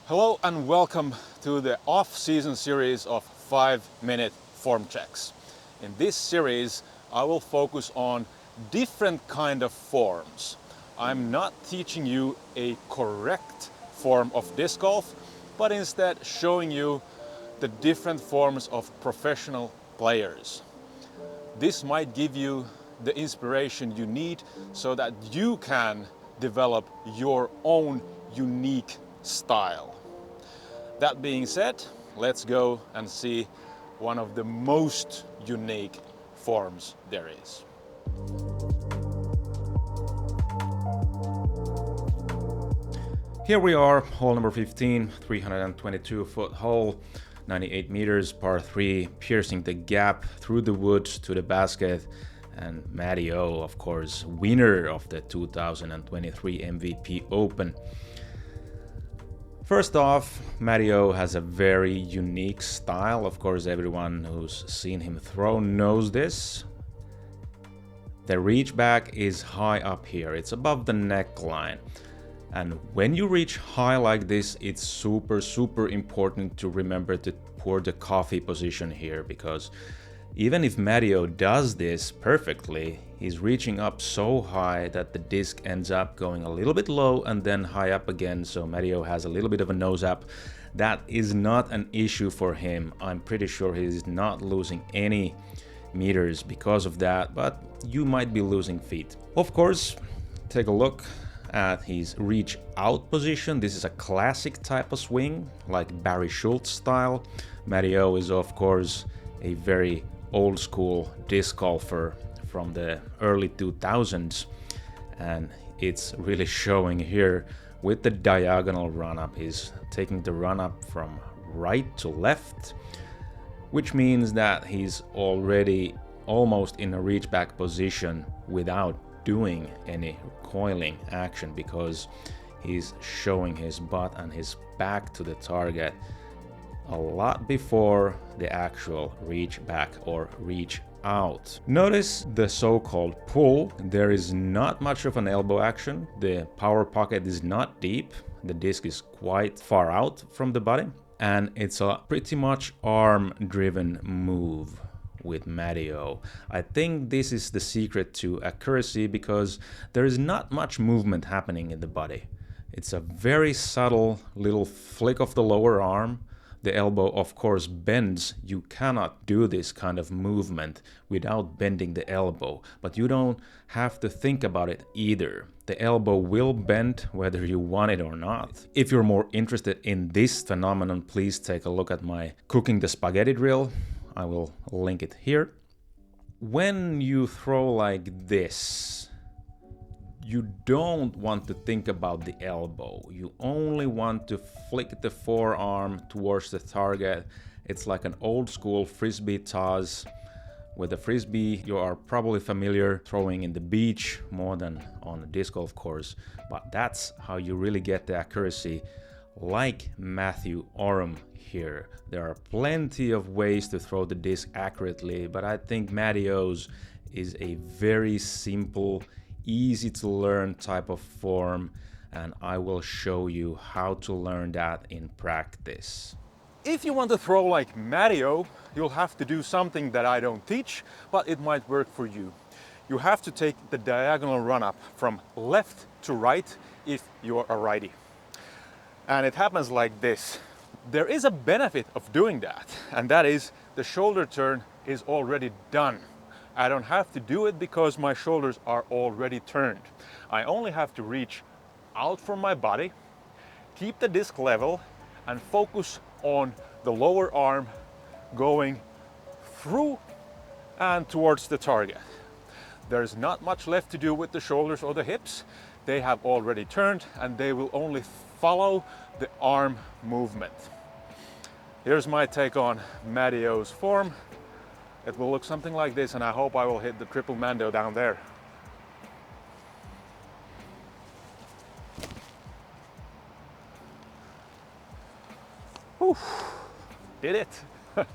Hello and welcome to the off-season series of 5-minute form checks. In this series, I will focus on different kind of forms. I'm not teaching you a correct form of disc golf, but instead showing you the different forms of professional players. This might give you the inspiration you need so that you can develop your own unique style. That being said, let's go and see one of the most unique forms there is. Here we are, hole number 15, 322-foot hole, 98 meters, par 3, piercing the gap through the woods to the basket. And Matty O, of course, winner of the 2023 MVP Open. First off, Matty O has a very unique style. Of course, everyone who's seen him throw knows this. The reach back is high up here. It's above the neckline. And when you reach high like this, it's super important to remember to pour the coffee position here, because even if Matty O does this perfectly, he's reaching up so high that the disc ends up going a little bit low and then high up again, so Matty O has a little bit of a nose up. That is not an issue for him. I'm pretty sure he's not losing any meters because of that, but you might be losing feet. Of course, take a look at his reach out position. This is a classic type of swing, like Barry Schultz style. Matty O is of course a very old school disc golfer from the early 2000s, and it's really showing here with the diagonal run up. He's taking the run up from right to left, which means that he's already almost in a reach back position without doing any coiling action, because he's showing his butt and his back to the target a lot before the actual reach back or reach out. Notice the so-called pull. There is not much of an elbow action. The power pocket is not deep. The disc is quite far out from the body, and it's a pretty much arm-driven move with Matty O. I think this is the secret to accuracy, because there is not much movement happening in the body. It's a very subtle little flick of the lower arm. The elbow, of course, bends. You cannot do this kind of movement without bending the elbow, but you don't have to think about it either. The elbow will bend whether you want it or not. If you're more interested in this phenomenon, please take a look at my Cooking the Spaghetti drill. I will link it here. When you throw like this, you don't want to think about the elbow. You only want to flick the forearm towards the target. It's like an old school frisbee toss. With a frisbee, you are probably familiar throwing in the beach more than on a disc golf course, but that's how you really get the accuracy, like Matthew Orem here. There are plenty of ways to throw the disc accurately, but I think Matty O's is a very simple, easy to learn type of form, and I will show you how to learn that in practice. If you want to throw like Matty O, you'll have to do something that I don't teach, but it might work for you. You have to take the diagonal run up from left to right if you're a righty. And it happens like this. There is a benefit of doing that, and that is the shoulder turn is already done. I don't have to do it because my shoulders are already turned. I only have to reach out from my body, keep the disc level, and focus on the lower arm going through and towards the target. There's not much left to do with the shoulders or the hips. They have already turned, and they will only follow the arm movement. Here's my take on Matty O's form. It will look something like this, and I hope I will hit the triple mando down there. Whew. Did it.